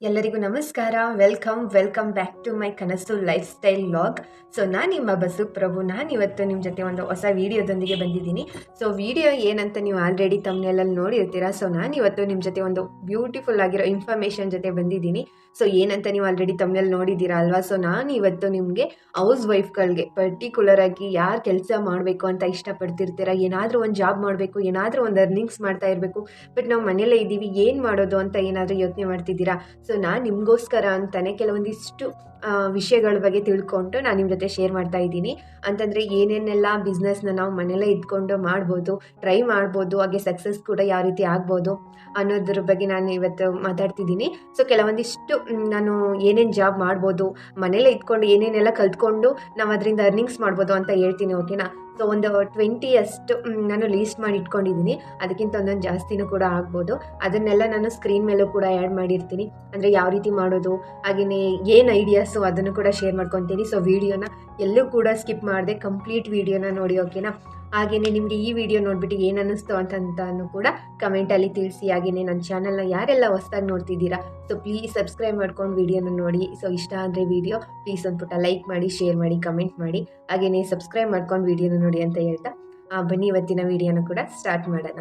ಎಲ್ಲರಿಗೂ ನಮಸ್ಕಾರ. Welcome back to my ಕನಸು ಲೈಫ್ ಸ್ಟೈಲ್ ವ್ಲಾಗ್. ಸೊ ನಾನು ನಿಮ್ಮ ಬಸು ಪ್ರಭು. ಇವತ್ತು ನಿಮ್ಮ ಜೊತೆ ಒಂದು ಹೊಸ ವಿಡಿಯೋದೊಂದಿಗೆ ಬಂದಿದ್ದೀನಿ. ಸೊ ವಿಡಿಯೋ ಏನಂತ ನೀವು ಆಲ್ರೆಡಿ ತಮ್ಮನೆಲ್ಲಲ್ಲಿ ನೋಡಿರ್ತೀರಾ. ಸೊ ನಾನು ಇವತ್ತು ನಿಮ್ಮ ಜೊತೆ ಒಂದು ಬ್ಯೂಟಿಫುಲ್ ಆಗಿರೋ ಇನ್ಫಾರ್ಮೇಷನ್ ಜೊತೆ ಬಂದಿದ್ದೀನಿ. ಸೊ ಏನಂತ ನೀವು ಆಲ್ರೆಡಿ ತಮ್ಮನೆಲ್ಲಿ ನೋಡಿದ್ದೀರಾ ಅಲ್ವಾ. ಸೊ ನಾನು ಇವತ್ತು ನಿಮಗೆ ಹೌಸ್ ವೈಫ್ಗಳಿಗೆ ಪರ್ಟಿಕ್ಯುಲರ್ ಆಗಿ ಯಾರು ಕೆಲಸ ಮಾಡಬೇಕು ಅಂತ ಇಷ್ಟಪಡ್ತಿರ್ತೀರಾ, ಏನಾದರೂ ಒಂದು ಜಾಬ್ ಮಾಡಬೇಕು, ಏನಾದರೂ ಒಂದು ಅರ್ನಿಂಗ್ಸ್ ಮಾಡ್ತಾ ಇರಬೇಕು, ಬಟ್ ನಾವು ಮನೇಲೇ ಇದ್ದೀವಿ, ಏನು ಮಾಡೋದು ಅಂತ ಏನಾದರೂ ಯೋಚನೆ ಮಾಡ್ತಿದ್ದೀರಾ. ಸೊ ನಾನು ನಿಮಗೋಸ್ಕರ ಅಂತಾನೆ ಕೆಲವೊಂದಿಷ್ಟು ವಿಷಯಗಳ ಬಗ್ಗೆ ತಿಳ್ಕೊಂಡು ನಾನು ನಿಮ್ಮ ಜೊತೆ ಶೇರ್ ಮಾಡ್ತಾ ಇದ್ದೀನಿ. ಅಂತಂದರೆ ಏನೇನೆಲ್ಲ ಬಿಸ್ನೆಸ್ನ ನಾವು ಮನೇಲೇ ಇದ್ಕೊಂಡು ಮಾಡ್ಬೋದು, ಟ್ರೈ ಮಾಡ್ಬೋದು, ಹಾಗೆ ಸಕ್ಸಸ್ ಕೂಡ ಯಾವ ರೀತಿ ಆಗ್ಬೋದು ಅನ್ನೋದ್ರ ಬಗ್ಗೆ ನಾನು ಇವತ್ತು ಮಾತಾಡ್ತಿದ್ದೀನಿ. ಸೊ ಕೆಲವೊಂದಿಷ್ಟು ನಾನು ಏನೇನು ಜಾಬ್ ಮಾಡ್ಬೋದು, ಮನೇಲೇ ಇದ್ಕೊಂಡು ಏನೇನೆಲ್ಲ ಕಲ್ತ್ಕೊಂಡು ನಾವು ಅದರಿಂದ ಅರ್ನಿಂಗ್ಸ್ ಮಾಡ್ಬೋದು ಅಂತ ಹೇಳ್ತೀನಿ, ಓಕೆನಾ. ಸೊ ಒಂದು 20 ಅಷ್ಟು ನಾನು ಲೀಸ್ಟ್ ಮಾಡಿ ಇಟ್ಕೊಂಡಿದ್ದೀನಿ. ಅದಕ್ಕಿಂತ ಒಂದೊಂದು ಜಾಸ್ತಿನೂ ಕೂಡ ಆಗ್ಬೋದು. ಅದನ್ನೆಲ್ಲ ನಾನು ಸ್ಕ್ರೀನ್ ಮೇಲೂ ಕೂಡ ಆ್ಯಡ್ ಮಾಡಿರ್ತೀನಿ. ಅಂದರೆ ಯಾವ ರೀತಿ ಮಾಡೋದು, ಹಾಗೆಯೇ ಏನು ಐಡಿಯಾಸು ಅದನ್ನು ಕೂಡ ಶೇರ್ ಮಾಡ್ಕೊತೀನಿ. ಸೊ ವಿಡಿಯೋನ ಎಲ್ಲೂ ಕೂಡ ಸ್ಕಿಪ್ ಮಾಡಿದೆ ಕಂಪ್ಲೀಟ್ ವಿಡಿಯೋನ ನೋಡಿ, ಓಕೆನಾ. ಹಾಗೆಯೇ ನಿಮಗೆ ಈ ವಿಡಿಯೋ ನೋಡಿಬಿಟ್ಟು ಏನು ಅನ್ನಿಸ್ತು ಅಂತನೂ ಕೂಡ ಕಮೆಂಟಲ್ಲಿ ತಿಳಿಸಿ. ಹಾಗೆಯೇ ನನ್ನ ಚಾನಲ್ನ ಯಾರೆಲ್ಲ ಹೊಸದಾಗಿ ನೋಡ್ತಿದ್ದೀರಾ, ಸೊ ಪ್ಲೀಸ್ ಸಬ್ಸ್ಕ್ರೈಬ್ ಮಾಡ್ಕೊಂಡು ವಿಡಿಯೋನ ನೋಡಿ. ಸೊ ಇಷ್ಟ ಆದರೆ ವಿಡಿಯೋ ಪ್ಲೀಸ್ ಒಂದು ಪುಟ್ಟ ಲೈಕ್ ಮಾಡಿ, ಶೇರ್ ಮಾಡಿ, ಕಮೆಂಟ್ ಮಾಡಿ, ಹಾಗೆಯೇ ಸಬ್ಸ್ಕ್ರೈಬ್ ಮಾಡ್ಕೊಂಡು ವಿಡಿಯೋನ ನೋಡಿ ಅಂತ ಹೇಳ್ತಾ ಬನ್ನಿ ಇವತ್ತಿನ ವಿಡಿಯೋನ ಕೂಡ ಸ್ಟಾರ್ಟ್ ಮಾಡೋಣ.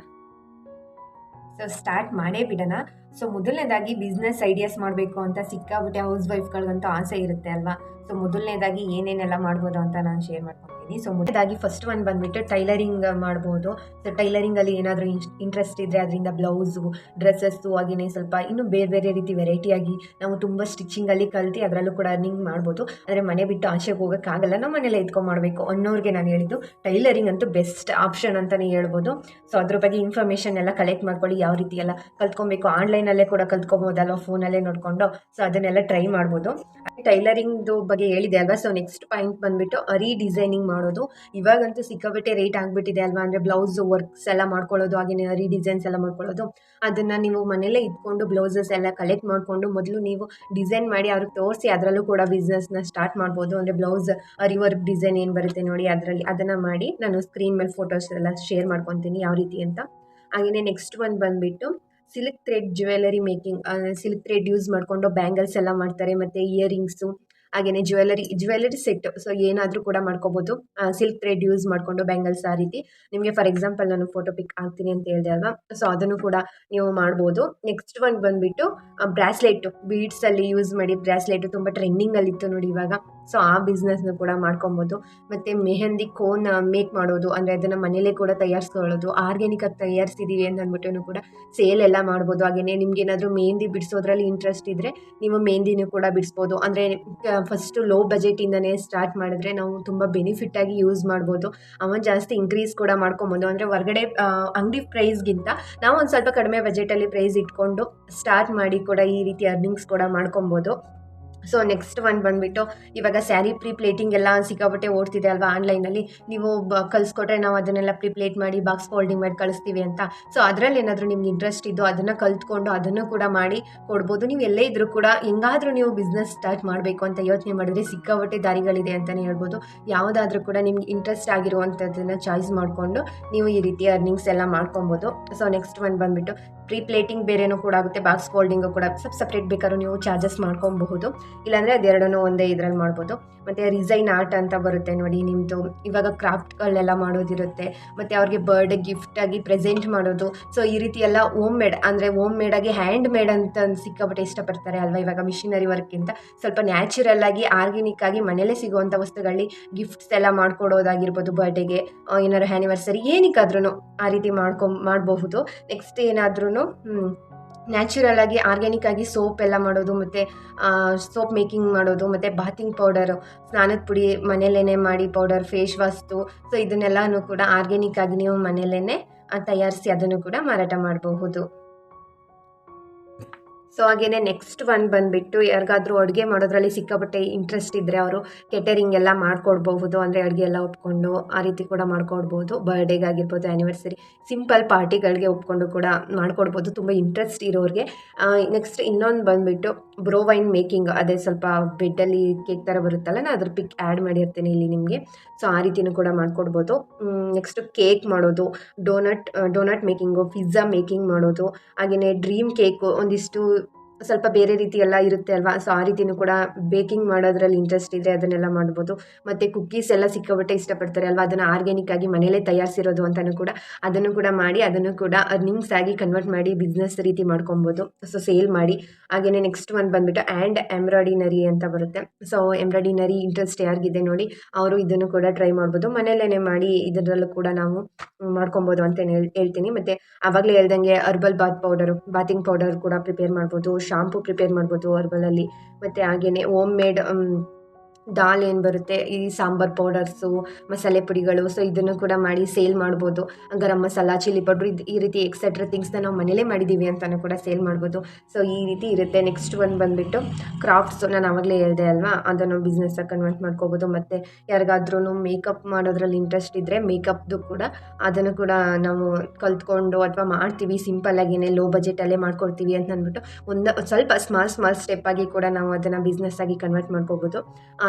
ಸೊ ಸ್ಟಾರ್ಟ್ ಮಾಡೇ ಬಿಡೋಣ. ಸೊ ಮೊದಲನೇದಾಗಿ ಬಿಸ್ನೆಸ್ ಐಡಿಯಾಸ್ ಮಾಡಬೇಕು ಅಂತ ಸಿಕ್ಕಾಬಿಟ್ಟೆ ಹೌಸ್ ವೈಫ್ಗಳಿಗಂತೂ ಆಸೆ ಇರುತ್ತೆ ಅಲ್ವಾ. ಸೊ ಮೊದಲನೇದಾಗಿ ಏನೇನೆಲ್ಲ ಮಾಡ್ಬೋದು ಅಂತ ನಾನು ಶೇರ್ ಮಾಡ್ಕೊತೀನಿ. ಸೊ ಮೊದಲನೇದಾಗಿ ಫಸ್ಟ್ ಒಂದು ಬಂದುಬಿಟ್ಟು ಟೈಲರಿಂಗ್ ಮಾಡ್ಬೋದು. ಸೊ ಟೈಲರಿಂಗಲ್ಲಿ ಏನಾದರೂ ಇಂಟ್ರೆಸ್ಟ್ ಇದ್ದರೆ ಅದರಿಂದ ಬ್ಲೌಸು, ಡ್ರೆಸ್ಸಸ್ಸು, ಹಾಗೆಯೇ ಸ್ವಲ್ಪ ಇನ್ನೂ ಬೇರೆ ಬೇರೆ ರೀತಿ ವೆರೈಟಿಯಾಗಿ ನಾವು ತುಂಬ ಸ್ಟಿಚಿಂಗಲ್ಲಿ ಕಲ್ತು ಅದರಲ್ಲೂ ಕೂಡ ಅರ್ನಿಂಗ್ ಮಾಡ್ಬೋದು. ಆದರೆ ಮನೆ ಬಿಟ್ಟು ಆಚೆಗೆ ಹೋಗೋಕ್ಕಾಗಲ್ಲ, ನಾವು ಮನೇಲೆ ಮಾಡಬೇಕು ಅನ್ನೋರಿಗೆ ನಾನು ಹೇಳಿದ್ದು ಟೈಲರಿಂಗ್ ಅಂತೂ ಬೆಸ್ಟ್ ಆಪ್ಷನ್ ಅಂತಲೇ ಹೇಳ್ಬೋದು. ಸೊ ಅದ್ರ ಬಗ್ಗೆ ಇನ್ಫಾರ್ಮೇಷನ್ ಎಲ್ಲ ಕಲೆಕ್ಟ್ ಮಾಡ್ಕೊಳ್ಳಿ, ಯಾವ ರೀತಿ ಎಲ್ಲ ಕಲ್ತ್ಕೊಬೇಕು, ಆನ್ಲೈನಲ್ಲೇ ಕೂಡ ಕಲ್ತ್ಕೊಬೋದಲ್ವ, ಫೋನಲ್ಲೇ ನೋಡಿಕೊಂಡು. ಸೊ ಅದನ್ನೆಲ್ಲ ಟ್ರೈ ಮಾಡ್ಬೋದು. ಟೈಲರಿಂಗ್ದು ಬಗ್ಗೆ ಹೇಳಿದೆ ಅಲ್ವಾ. ಸೊ ನೆಕ್ಸ್ಟ್ ಪಾಯಿಂಟ್ ಬಂದುಬಿಟ್ಟು ಡಿಸೈನಿಂಗ್ ಮಾಡೋದು. ಇವಾಗಂತೂ ಸಿಕ್ಕಾಬಿಟ್ಟೆ ರೇಟ್ ಆಗಿಬಿಟ್ಟಿದೆ ಅಲ್ವಾ. ಅಂದರೆ ಬ್ಲೌಸ್ ವರ್ಕ್ಸ್ ಎಲ್ಲ ಮಾಡ್ಕೊಳ್ಳೋದು, ಹಾಗೆಯೇ ಡಿಸೈನ್ಸ್ ಎಲ್ಲ ಮಾಡ್ಕೊಳ್ಳೋದು. ಅದನ್ನು ನೀವು ಮನೇಲೇ ಇಟ್ಕೊಂಡು ಬ್ಲೌಸಸ್ ಎಲ್ಲ ಕಲೆಕ್ಟ್ ಮಾಡಿಕೊಂಡು ಮೊದಲು ನೀವು ಡಿಸೈನ್ ಮಾಡಿ ಅವ್ರಿಗೆ ತೋರಿಸಿ ಅದರಲ್ಲೂ ಕೂಡ ಬಿಸ್ನೆಸ್ನ ಸ್ಟಾರ್ಟ್ ಮಾಡ್ಬೋದು. ಅಂದರೆ ಬ್ಲೌಸ್ ವರ್ಕ್ ಡಿಸೈನ್ ಏನು ಬರುತ್ತೆ ನೋಡಿ, ಅದನ್ನು ಮಾಡಿ ನಾನು ಸ್ಕ್ರೀನ್ ಮೇಲೆ ಫೋಟೋಸ್ ಎಲ್ಲ ಶೇರ್ ಮಾಡ್ಕೊತೀನಿ ಯಾವ ರೀತಿ ಅಂತ. ಹಾಗೆಯೇ ನೆಕ್ಸ್ಟ್ ಒಂದು ಬಂದುಬಿಟ್ಟು silk thread jewellery making. Silk thread use ಮಾಡಿಕೊಂಡು ಬ್ಯಾಂಗಲ್ಸ್ ಎಲ್ಲ ಮಾಡ್ತಾರೆ, ಮತ್ತು ಇಯರಿಂಗ್ಸು, ಹಾಗೆಯೇ ಜ್ಯುವೆಲರಿ ಸೆಟ್. ಸೊ ಏನಾದರೂ ಕೂಡ ಮಾಡ್ಕೋಬೋದು ಸಿಲ್ಕ್ ಥ್ರೆಡ್ ಯೂಸ್ ಮಾಡಿಕೊಂಡು ಬ್ಯಾಂಗಲ್ಸ್. ಆ ರೀತಿ ನಿಮಗೆ ಫಾರ್ ಎಕ್ಸಾಂಪಲ್ ನಾನು ಫೋಟೋ ಪಿಕ್ ಹಾಕ್ತೀನಿ ಅಂತ ಹೇಳಿದೆ ಅಲ್ವಾ. ಸೊ ಅದನ್ನು ಕೂಡ ನೀವು ಮಾಡ್ಬೋದು. ನೆಕ್ಸ್ಟ್ ಒಂದು ಬಂದುಬಿಟ್ಟು ಬ್ರಾಸ್ಲೆಟ್, ಬೀಡ್ಸಲ್ಲಿ ಯೂಸ್ ಮಾಡಿ ಬ್ರಾಸ್ಲೆಟ್ ತುಂಬ ಟ್ರೆಂಡಿಂಗಲ್ಲಿತ್ತು ನೋಡಿ ಇವಾಗ. ಸೊ ಆ ಬಿಸ್ನೆಸ್ನ ಕೂಡ ಮಾಡ್ಕೊಬೋದು. ಮತ್ತು ಮೆಹಂದಿ ಕೋನ್ ಮೇಕ್ ಮಾಡೋದು, ಅಂದರೆ ಅದನ್ನು ಮನೇಲೇ ಕೂಡ ತಯಾರಿಸ್ಕೊಳ್ಳೋದು, ಆರ್ಗ್ಯಾನಿಕಾಗಿ ತಯಾರಿಸಿದ್ದೀವಿ ಅಂತ ಅಂದ್ಬಿಟ್ಟು ಕೂಡ ಸೇಲ್ ಎಲ್ಲ ಮಾಡ್ಬೋದು. ಹಾಗೆಯೇ ನಿಮ್ಗೆ ಏನಾದರೂ ಮೆಹಂದಿ ಬಿಡಿಸೋದ್ರಲ್ಲಿ ಇಂಟ್ರೆಸ್ಟ್ ಇದ್ದರೆ ನೀವು ಮೆಹಂದಿನೂ ಕೂಡ ಬಿಡಿಸ್ಬೋದು. ಅಂದರೆ ಫಸ್ಟು ಲೋ ಬಜೆಟಿಂದನೇ ಸ್ಟಾರ್ಟ್ ಮಾಡಿದ್ರೆ ನಾವು ತುಂಬ ಬೆನಿಫಿಟ್ಟಾಗಿ ಯೂಸ್ ಮಾಡ್ಬೋದು. ಜಾಸ್ತಿ ಇನ್ಕ್ರೀಸ್ ಕೂಡ ಮಾಡ್ಕೊಬೋದು. ಅಂದರೆ ಹೊರಗಡೆ ಅಂಗಡಿ ಪ್ರೈಸ್ಗಿಂತ ನಾವು ಒಂದು ಸ್ವಲ್ಪ ಕಡಿಮೆ ಬಜೆಟಲ್ಲಿ ಪ್ರೈಸ್ ಇಟ್ಕೊಂಡು ಸ್ಟಾರ್ಟ್ ಮಾಡಿ ಕೂಡ ಈ ರೀತಿ ಅರ್ನಿಂಗ್ಸ್ ಕೂಡ ಮಾಡ್ಕೊಬೋದು. ಸೊ ನೆಕ್ಸ್ಟ್ ಒಂದು ಬಂದುಬಿಟ್ಟು ಇವಾಗ ಸ್ಯಾರಿ ಪ್ಲೇಟಿಂಗ್ ಎಲ್ಲ ಸಿಕ್ಕಾಪಟ್ಟೆ ಓಡ್ತಿದೆ ಅಲ್ವಾ ಆನ್ಲೈನಲ್ಲಿ. ನೀವು ಕಲಿಸ್ಕೊಟ್ರೆ ನಾವು ಅದನ್ನೆಲ್ಲ ಪ್ಲೇಟ್ ಮಾಡಿ ಬಾಕ್ಸ್ ಫೋಲ್ಡಿಂಗ್ ಮಾಡಿ ಕಳಿಸ್ತೀವಿ ಅಂತ. ಸೊ ಅದರಲ್ಲಿ ಏನಾದರೂ ನಿಮ್ಗೆ ಇಂಟ್ರೆಸ್ಟ್ ಇದ್ದು ಅದನ್ನು ಕಲ್ತ್ಕೊಂಡು ಅದನ್ನು ಕೂಡ ಮಾಡಿ ಕೊಡ್ಬೋದು. ನೀವು ಎಲ್ಲೇ ಇದ್ದರೂ ಕೂಡ ಹೆಂಗಾದರೂ ನೀವು ಬಿಸ್ನೆಸ್ ಸ್ಟಾರ್ಟ್ ಮಾಡಬೇಕು ಅಂತ ಯೋಚನೆ ಮಾಡಿದ್ರೆ ಸಿಕ್ಕಾಪಟ್ಟೆ ದಾರಿಗಳಿದೆ ಅಂತಲೇ ಹೇಳ್ಬೋದು. ಯಾವುದಾದ್ರೂ ಕೂಡ ನಿಮ್ಗೆ ಇಂಟ್ರೆಸ್ಟ್ ಆಗಿರುವಂಥದ್ದನ್ನು ಚಾಯ್ಸ್ ಮಾಡಿಕೊಂಡು ನೀವು ಈ ರೀತಿ ಅರ್ನಿಂಗ್ಸ್ ಎಲ್ಲ ಮಾಡ್ಕೊಬೋದು. ಸೊ ನೆಕ್ಸ್ಟ್ ಒಂದು ಬಂದುಬಿಟ್ಟು ಪ್ಲೇಟಿಂಗ್ ಬೇರೆನೂ ಕೂಡ ಆಗುತ್ತೆ, ಬಾಕ್ಸ್ ಫೋಲ್ಡಿಂಗು ಕೂಡ ಸಪ್ರೇಟ್ ಬೇಕಾದ್ರೂ ನೀವು ಚಾರ್ಜಸ್ ಮಾಡ್ಕೊಬಹುದು. ಇಲ್ಲಾಂದರೆ ಅದೆರಡನ್ನೂ ಒಂದೇ ಇದರಲ್ಲಿ ಮಾಡ್ಬೋದು. ಮತ್ತು ರಿಸೈನ್ ಆರ್ಟ್ ಅಂತ ಬರುತ್ತೆ ನೋಡಿ, ನಿಮ್ಮದು ಇವಾಗ ಕ್ರಾಫ್ಟ್ಗಳನ್ನೆಲ್ಲ ಮಾಡೋದಿರುತ್ತೆ, ಮತ್ತು ಅವ್ರಿಗೆ ಬರ್ಡೇ ಗಿಫ್ಟಾಗಿ ಪ್ರೆಸೆಂಟ್ ಮಾಡೋದು. ಸೊ ಈ ರೀತಿ ಎಲ್ಲ ಹೋಮ್ ಮೇಡ್, ಅಂದರೆ ಹೋಮ್ ಮೇಡಾಗಿ ಹ್ಯಾಂಡ್ ಮೇಡ್ ಅಂತ ಸಿಕ್ಕಾಪಟ್ಟೆ ಇಷ್ಟಪಡ್ತಾರೆ ಅಲ್ವಾ. ಇವಾಗ ಮಿಷಿನರಿ ವರ್ಕ್ಗಿಂತ ಸ್ವಲ್ಪ ನ್ಯಾಚುರಲ್ ಆಗಿ ಆರ್ಗ್ಯಾನಿಕ್ ಆಗಿ ಮನೇಲೇ ಸಿಗುವಂಥ ವಸ್ತುಗಳಲ್ಲಿ ಗಿಫ್ಟ್ಸ್ ಎಲ್ಲ ಮಾಡ್ಕೊಡೋದಾಗಿರ್ಬೋದು, ಬರ್ಡೇಗೆ, ಏನಾದ್ರು ಆ್ಯನಿವರ್ಸರಿ, ಏನಕ್ಕಾದ್ರೂ ಆ ರೀತಿ ಮಾಡಬಹುದು. ನೆಕ್ಸ್ಟ್ ಏನಾದ್ರೂ ನ್ಯಾಚುರಲ್ ಆಗಿ ಆರ್ಗ್ಯಾನಿಕ್ ಆಗಿ ಸೋಪ್ ಎಲ್ಲ ಮಾಡೋದು, ಮತ್ತು ಸೋಪ್ ಮೇಕಿಂಗ್ ಮಾಡೋದು, ಮತ್ತು ಬಾತಿಂಗ್ ಪೌಡರು, ಸ್ನಾನದ ಪುಡಿ ಮನೇಲೇ ಮಾಡಿ ಪೌಡರ್, ಫೇಸ್ ವಾಶ್ದು. ಸೊ ಇದನ್ನೆಲ್ಲನೂ ಕೂಡ ಆರ್ಗ್ಯಾನಿಕ್ ಆಗಿ ನೀವು ಮನೇಲೇ ತಯಾರಿಸಿ ಅದನ್ನು ಕೂಡ ಮಾರಾಟ ಮಾಡಬಹುದು. ಸೊ ಹಾಗೆಯೇ ನೆಕ್ಸ್ಟ್ ಒಂದು ಬಂದುಬಿಟ್ಟು ಯಾರಿಗಾದ್ರೂ ಅಡುಗೆ ಮಾಡೋದ್ರಲ್ಲಿ ಸಿಕ್ಕಾಪಟ್ಟೆ ಇಂಟ್ರೆಸ್ಟ್ ಇದ್ದರೆ ಅವರು ಕೆಟರಿಂಗ್ ಎಲ್ಲ ಮಾಡ್ಕೊಡ್ಬಹುದು. ಅಂದರೆ ಅಡುಗೆ ಎಲ್ಲ ಒಪ್ಕೊಂಡು ಆ ರೀತಿ ಕೂಡ ಮಾಡ್ಕೊಡ್ಬೋದು. ಬರ್ಡೇಗಾಗಿರ್ಬೋದು, ಆ್ಯನಿವರ್ಸರಿ, ಸಿಂಪಲ್ ಪಾರ್ಟಿಗಳಿಗೆ ಒಪ್ಕೊಂಡು ಕೂಡ ಮಾಡ್ಕೊಡ್ಬೋದು ತುಂಬ ಇಂಟ್ರೆಸ್ಟ್ ಇರೋರಿಗೆ. ನೆಕ್ಸ್ಟ್ ಇನ್ನೊಂದು ಬಂದುಬಿಟ್ಟು ಬ್ರೋವೈನ್ ಮೇಕಿಂಗ್. ಅದೇ ಸ್ವಲ್ಪ ಬೆಡ್ಡಲ್ಲಿ ಕೇಕ್ ಥರ ಬರುತ್ತಲ್ಲ, ನಾನು ಅದ್ರ ಪಿಕ್ ಆ್ಯಡ್ ಮಾಡಿರ್ತೀನಿ ಇಲ್ಲಿ ನಿಮಗೆ. ಸೊ ಆ ರೀತಿಯೂ ಕೂಡ ಮಾಡ್ಕೊಡ್ಬೋದು. ನೆಕ್ಸ್ಟ್ ಕೇಕ್ ಮಾಡೋದು, ಡೋನಟ್ ಮೇಕಿಂಗು, ಪಿಜ್ಜಾ ಮೇಕಿಂಗ್ ಮಾಡೋದು, ಹಾಗೆಯೇ ಡ್ರೀಮ್ ಕೇಕು, ಒಂದಿಷ್ಟು ಸ್ವಲ್ಪ ಬೇರೆ ರೀತಿ ಎಲ್ಲ ಇರುತ್ತೆ ಅಲ್ವಾ. ಸೊ ಆ ರೀತಿಯೂ ಕೂಡ ಬೇಕಿಂಗ್ ಮಾಡೋದ್ರಲ್ಲಿ ಇಂಟ್ರೆಸ್ಟ್ ಇದ್ದರೆ ಅದನ್ನೆಲ್ಲ ಮಾಡ್ಬೋದು. ಮತ್ತು ಕುಕ್ಕೀಸ್ ಎಲ್ಲ ಸಿಕ್ಕಾಪಟ್ಟೆ ಇಷ್ಟಪಡ್ತಾರೆ ಅಲ್ವಾ, ಅದನ್ನು ಆರ್ಗ್ಯಾನಿಕ್ ಆಗಿ ಮನೇಲೇ ತಯಾರಿಸಿರೋದು ಅಂತಲೂ ಕೂಡ ಅದನ್ನು ಕೂಡ ಮಾಡಿ ಅದನ್ನು ಕೂಡ ಅರ್ನಿಂಗ್ಸ್ ಆಗಿ ಕನ್ವರ್ಟ್ ಮಾಡಿ ಬಿಸ್ನೆಸ್ ರೀತಿ ಮಾಡ್ಕೊಬೋದು. ಸೊ ಸೇಲ್ ಮಾಡಿ. ಹಾಗೆಯೇ ನೆಕ್ಸ್ಟ್ ಒಂದು ಬಂದುಬಿಟ್ಟು ಆ್ಯಂಡ್ ಎಂಬ್ರಾಯ್ಡಿನರಿ ಅಂತ ಬರುತ್ತೆ. ಸೊ ಎಂಬ್ರಾಯ್ಡಿನರಿ ಇಂಟ್ರೆಸ್ಟ್ ಯಾರಿಗಿದೆ ನೋಡಿ ಅವರು ಇದನ್ನು ಕೂಡ ಟ್ರೈ ಮಾಡ್ಬೋದು. ಮನೆಯಲ್ಲೇ ಮಾಡಿ ಇದರಲ್ಲೂ ಕೂಡ ನಾವು ಮಾಡ್ಕೊಬೋದು ಅಂತ ಹೇಳ್ತೀನಿ. ಮತ್ತು ಆವಾಗಲೇ ಹೇಳ್ದಂಗೆ ಹರ್ಬಲ್ ಬಾತಿಂಗ್ ಪೌಡರ್ ಕೂಡ ಪ್ರಿಪೇರ್ ಮಾಡ್ಬೋದು, ಶಾಂಪು ಪ್ರಿಪೇರ್ ಮಾಡ್ಬೋದು ಹರ್ಬಲಲ್ಲಿ. ಮತ್ತು ಹಾಗೆಯೇ ಹೋಮ್ ಮೇಡ್ ದಾಲ್ ಏನು ಬರುತ್ತೆ, ಈ ಸಾಂಬಾರ್ ಪೌಡರ್ಸು, ಮಸಾಲೆ ಪುಡಿಗಳು, ಸೊ ಇದನ್ನು ಕೂಡ ಮಾಡಿ ಸೇಲ್ ಮಾಡ್ಬೋದು. ಗರಂ ಮಸಾಲ, ಚಿಲ್ಲಿ ಪೌಡ್ರು, ಈ ರೀತಿ ಎಕ್ಸೆಟ್ರಾ ಥಿಂಗ್ಸ್ನ ನಾವು ಮನೇಲೇ ಮಾಡಿದ್ದೀವಿ ಅಂತಲೂ ಕೂಡ ಸೇಲ್ ಮಾಡ್ಬೋದು. ಸೊ ಈ ರೀತಿ ಇರುತ್ತೆ. ನೆಕ್ಸ್ಟ್ ಒಂದು ಬಂದುಬಿಟ್ಟು ಕ್ರಾಫ್ಟ್ಸು, ನಾನು ಆವಾಗಲೇ ಹೇಳಿದೆ ಅಲ್ವಾ, ಅದನ್ನು ಬಿಸ್ನೆಸ್ಸಾಗಿ ಕನ್ವರ್ಟ್ ಮಾಡ್ಕೋಬೋದು. ಮತ್ತು ಯಾರಿಗಾದ್ರೂ ಮೇಕಪ್ ಮಾಡೋದ್ರಲ್ಲಿ ಇಂಟ್ರೆಸ್ಟ್ ಇದ್ದರೆ ಮೇಕಪ್ದು ಕೂಡ ಅದನ್ನು ಕೂಡ ನಾವು ಕಲ್ತ್ಕೊಂಡು ಅಥವಾ ಮಾಡ್ತೀವಿ ಸಿಂಪಲ್ಲಾಗಿಯೇ ಲೋ ಬಜೆಟಲ್ಲೇ ಮಾಡ್ಕೊಡ್ತೀವಿ ಅಂತ ಅಂದ್ಬಿಟ್ಟು ಸ್ವಲ್ಪ ಸ್ಮಾಲ್ ಸ್ಟೆಪ್ ಆಗಿ ಕೂಡ ನಾವು ಅದನ್ನು ಬಿಸ್ನೆಸ್ ಆಗಿ ಕನ್ವರ್ಟ್ ಮಾಡ್ಕೋಬೋದು.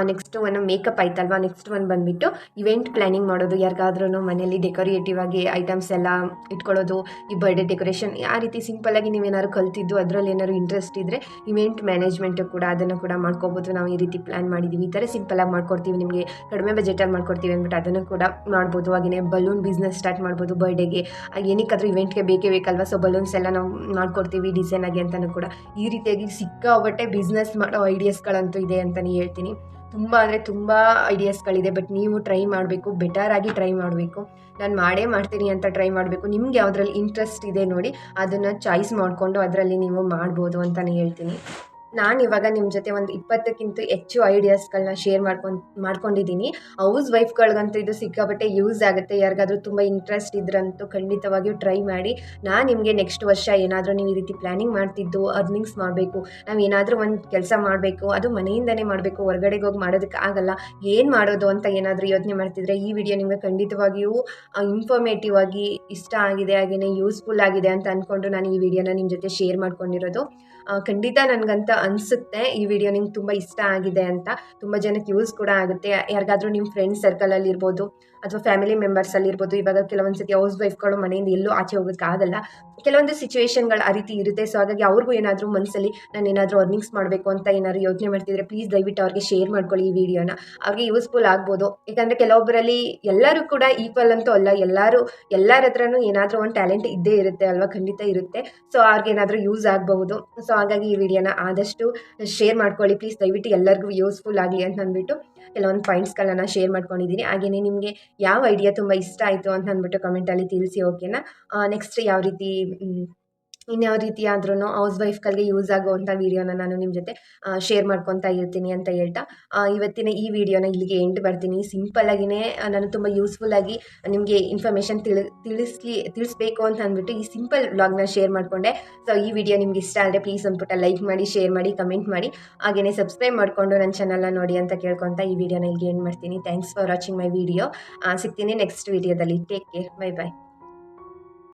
ನೆಕ್ಸ್ಟ್ ಒಂದು ಮೇಕಪ್ ಆಯ್ತಲ್ವಾ. ನೆಕ್ಸ್ಟ್ ಒಂದು ಬಂದುಬಿಟ್ಟು ಇವೆಂಟ್ ಪ್ಲ್ಯಾನಿಂಗ್ ಮಾಡೋದು. ಯಾರಿಗಾದ್ರೂ ಮನೇಲಿ ಡೆಕೋರೇಟಿವ್ ಆಗಿ ಐಟಮ್ಸ್ ಎಲ್ಲ ಇಟ್ಕೊಳ್ಳೋದು, ಈ ಬರ್ಡೇ ಡೆಕೋರೇಷನ್ ಆ ರೀತಿ ಸಿಂಪಲ್ಲಾಗಿ ನೀವೇನಾದ್ರು ಕಲ್ತಿದ್ದು ಅದರಲ್ಲಿ ಏನಾದ್ರು ಇಂಟ್ರೆಸ್ಟ್ ಇದ್ದರೆ ಇವೆಂಟ್ ಮ್ಯಾನೇಜ್ಮೆಂಟು ಕೂಡ ಅದನ್ನು ಕೂಡ ಮಾಡ್ಕೋಬೋದು. ನಾವು ಈ ರೀತಿ ಪ್ಲ್ಯಾನ್ ಮಾಡಿದ್ದೀವಿ, ಈ ಥರ ಸಿಂಪಲ್ಲಾಗಿ ಮಾಡ್ಕೊಡ್ತೀವಿ, ನಿಮಗೆ ಕಡಿಮೆ ಬಜೆಟಲ್ಲಿ ಮಾಡ್ಕೊಡ್ತೀವಿ ಅಂದ್ಬಿಟ್ಟು ಅದನ್ನು ಕೂಡ ಮಾಡ್ಬೋದು. ಹಾಗೆಯೇ ಬಲೂನ್ ಬಿಸ್ನೆಸ್ ಸ್ಟಾರ್ಟ್ ಮಾಡ್ಬೋದು. ಬರ್ಡೇಗೆ ಏನಕ್ಕಾದ್ರೂ ಇವೆಂಟ್ಗೆ ಬೇಕೇ ಬೇಕಲ್ವ, ಸೊ ಬಲೂನ್ಸ್ ಎಲ್ಲ ನಾವು ಮಾಡ್ಕೊಡ್ತೀವಿ ಡಿಸೈನ್ ಆಗಿ ಅಂತಲೂ ಕೂಡ. ಈ ರೀತಿಯಾಗಿ ಸಿಕ್ಕಾಪಟ್ಟೆ ಬಿಸ್ನೆಸ್ ಮಾಡೋ ಐಡಿಯಾಸ್ಗಳಂತೂ ಇದೆ ಅಂತಲೇ ಹೇಳ್ತೀನಿ. ತುಂಬ ಅಂದರೆ ತುಂಬ ಐಡಿಯಾಸ್ಗಳಿದೆ. ಬಟ್ ನೀವು ಟ್ರೈ ಮಾಡಬೇಕು, ಬೆಟರಾಗಿ ಟ್ರೈ ಮಾಡಬೇಕು. ನಾನು ಮಾಡ್ತೀನಿ ಅಂತ ಟ್ರೈ ಮಾಡಬೇಕು. ನಿಮ್ಗೆ ಯಾವುದ್ರಲ್ಲಿ ಇಂಟ್ರೆಸ್ಟ್ ಇದೆ ನೋಡಿ ಅದನ್ನು ಚಾಯ್ಸ್ ಮಾಡಿಕೊಂಡು ಅದರಲ್ಲಿ ನೀವು ಮಾಡ್ಬೋದು ಅಂತಲೇ ಹೇಳ್ತೀನಿ. ನಾನಿವಾಗ ನಿಮ್ಮ ಜೊತೆ ಒಂದು 20ಕ್ಕಿಂತ ಹೆಚ್ಚು ಐಡಿಯಾಸ್ಗಳನ್ನ ಶೇರ್ ಮಾಡ್ಕೊಂಡಿದ್ದೀನಿ. ಹೌಸ್ ವೈಫ್ಗಳಿಗಂತೂ ಇದು ಸಿಕ್ಕಾಪಟ್ಟೆ ಯೂಸ್ ಆಗುತ್ತೆ. ಯಾರಿಗಾದ್ರೂ ತುಂಬ ಇಂಟ್ರೆಸ್ಟ್ ಇದ್ರಂತೂ ಖಂಡಿತವಾಗಿಯೂ ಟ್ರೈ ಮಾಡಿ. ನಾನು ನಿಮಗೆ ನೆಕ್ಸ್ಟ್ ವರ್ಷ ಏನಾದರೂ ನೀವು ಈ ರೀತಿ ಪ್ಲ್ಯಾನಿಂಗ್ ಮಾಡ್ತಿದ್ದು ಅರ್ನಿಂಗ್ಸ್ ಮಾಡಬೇಕು, ನಾವು ಏನಾದರೂ ಒಂದು ಕೆಲಸ ಮಾಡಬೇಕು, ಅದು ಮನೆಯಿಂದನೇ ಮಾಡಬೇಕು, ಹೊರಗಡೆಗೆ ಹೋಗಿ ಮಾಡೋದಕ್ಕೆ ಆಗಲ್ಲ, ಏನು ಮಾಡೋದು ಅಂತ ಏನಾದರೂ ಯೋಚನೆ ಮಾಡ್ತಿದ್ರೆ ಈ ವಿಡಿಯೋ ನಿಮಗೆ ಖಂಡಿತವಾಗಿಯೂ ಇನ್ಫಾರ್ಮೇಟಿವ್ ಆಗಿ ಇಷ್ಟ ಆಗಿದೆ, ಹಾಗೆಯೇ ಯೂಸ್ಫುಲ್ ಆಗಿದೆ ಅಂತ ಅಂದ್ಕೊಂಡು ನಾನು ಈ ವಿಡಿಯೋನ ನಿಮ್ಮ ಜೊತೆ ಶೇರ್ ಮಾಡ್ಕೊಂಡಿರೋದು. ಖಂಡಿತ ನನಗಂತ ಅನಿಸುತ್ತೆ ಈ ವಿಡಿಯೋ ನಿಮ್ಗೆ ತುಂಬ ಇಷ್ಟ ಆಗಿದೆ ಅಂತ. ತುಂಬ ಜನಕ್ಕೆ ಯೂಸ್ ಕೂಡ ಆಗುತ್ತೆ. ಯಾರಿಗಾದ್ರೂ ನಿಮ್ಮ ಫ್ರೆಂಡ್ಸ್ ಸರ್ಕಲಲ್ಲಿ ಇರ್ಬೋದು ಅಥವಾ ಫ್ಯಾಮಿಲಿ ಮೆಂಬರ್ಸಲ್ಲಿ ಇರ್ಬೋದು. ಇವಾಗ ಕೆಲವೊಂದು ಸತಿ ಹೌಸ್ ವೈಫ್ಗಳು ಮನೆಯಿಂದ ಎಲ್ಲೂ ಆಚೆ ಹೋಗೋಕ್ಕಾಗಲ್ಲ, ಕೆಲವೊಂದು ಸಿಚುವೇಶನ್ಗಳು ಆ ರೀತಿ ಇರುತ್ತೆ. ಸೊ ಹಾಗಾಗಿ ಅವ್ರಿಗೂ ಏನಾದರೂ ಮನಸ್ಸಲ್ಲಿ ನಾನು ಏನಾದರೂ ಅರ್ನಿಂಗ್ಸ್ ಮಾಡಬೇಕು ಅಂತ ಏನಾದರೂ ಯೋಚನೆ ಮಾಡ್ತಿದ್ರೆ ಪ್ಲೀಸ್ ದಯವಿಟ್ಟು ಅವ್ರಿಗೆ ಶೇರ್ ಮಾಡ್ಕೊಳ್ಳಿ ಈ ವಿಡಿಯೋನ. ಅವ್ರಿಗೆ ಯೂಸ್ಫುಲ್ ಆಗ್ಬೋದು. ಯಾಕಂದರೆ ಕೆಲವೊಬ್ಬರಲ್ಲಿ ಎಲ್ಲರೂ ಕೂಡ ಈಕ್ವಲ್ ಅಂತೂ ಅಲ್ಲ, ಎಲ್ಲರ ಹತ್ರನೂ ಏನಾದರೂ ಒಂದು ಟ್ಯಾಲೆಂಟ್ ಇದ್ದೇ ಇರುತ್ತೆ ಅಲ್ವಾ, ಖಂಡಿತ ಇರುತ್ತೆ. ಸೊ ಅವ್ರಿಗೆ ಏನಾದರೂ ಯೂಸ್ ಆಗಬಹುದು. ಸೊ ಹಾಗಾಗಿ ಈ ವಿಡಿಯೋನ ಆದಷ್ಟು ಶೇರ್ ಮಾಡ್ಕೊಳ್ಳಿ ಪ್ಲೀಸ್, ದಯವಿಟ್ಟು ಎಲ್ಲರಿಗೂ ಯೂಸ್ಫುಲ್ ಆಗಲಿ ಅಂತ ಅಂದ್ಬಿಟ್ಟು ಕೆಲವೊಂದು ಪಾಯಿಂಟ್ಸ್ಗಳನ್ನ ಶೇರ್ ಮಾಡ್ಕೊಂಡಿದ್ದೀನಿ. ಹಾಗೆಯೇ ನಿಮಗೆ ಯಾವ ಐಡಿಯಾ ತುಂಬ ಇಷ್ಟ ಆಯಿತು ಅಂತ ಅಂದ್ಬಿಟ್ಟು ಕಮೆಂಟಲ್ಲಿ ತಿಳಿಸಿ, ಓಕೆನಾ. ನೆಕ್ಸ್ಟ್ ಯಾವ ರೀತಿ ಇನ್ಯಾವ ರೀತಿ ಆದ್ರೂ ಹೌಸ್ ವೈಫ್ಗಳಿಗೆ ಯೂಸ್ ಆಗುವಂಥ ವೀಡಿಯೋನ ನಾನು ನಿಮ್ಮ ಜೊತೆ ಶೇರ್ ಮಾಡ್ಕೊತಾ ಇರ್ತೀನಿ ಅಂತ ಹೇಳ್ತಾ ಇವತ್ತಿನ ಈ ವಿಡಿಯೋನ ಇಲ್ಲಿಗೆ ಎಂಡ್ ಬರ್ತೀನಿ. ಸಿಂಪಲ್ಲಾಗಿಯೇ ನಾನು ತುಂಬ ಯೂಸ್ಫುಲ್ಲಾಗಿ ನಿಮಗೆ ಇನ್ಫಾರ್ಮೇಷನ್ ತಿಳಿಸ್ಬೇಕು ಅಂತ ಅಂದ್ಬಿಟ್ಟು ಈ ಸಿಂಪಲ್ ವ್ಲಾಗ್ನ ಶೇರ್ ಮಾಡಿಕೊಂಡೆ. ಸೊ ಈ ವಿಡಿಯೋ ನಿಮ್ಗೆ ಇಷ್ಟ ಆದರೆ ಪ್ಲೀಸ್ ಅಂದ್ಬಿಟ್ಟು ಲೈಕ್ ಮಾಡಿ, ಶೇರ್ ಮಾಡಿ, ಕಮೆಂಟ್ ಮಾಡಿ, ಹಾಗೆಯೇ ಸಬ್ಸ್ಕ್ರೈಬ್ ಮಾಡಿಕೊಂಡು ನನ್ನ ಚಾನಲ್ನ ನೋಡಿ ಅಂತ ಕೇಳ್ಕೊತಾ ಈ ವಿಡಿಯೋನ ಇಲ್ಲಿಗೆ ಎಂಡ್ ಮಾಡ್ತೀನಿ. Thanks for watching my video. ಸಿಗ್ತೀನಿ ನೆಕ್ಸ್ಟ್ ವಿಡಿಯೋದಲ್ಲಿ. ಟೇಕ್ ಕೇರ್, ಬೈ ಬಾಯ್.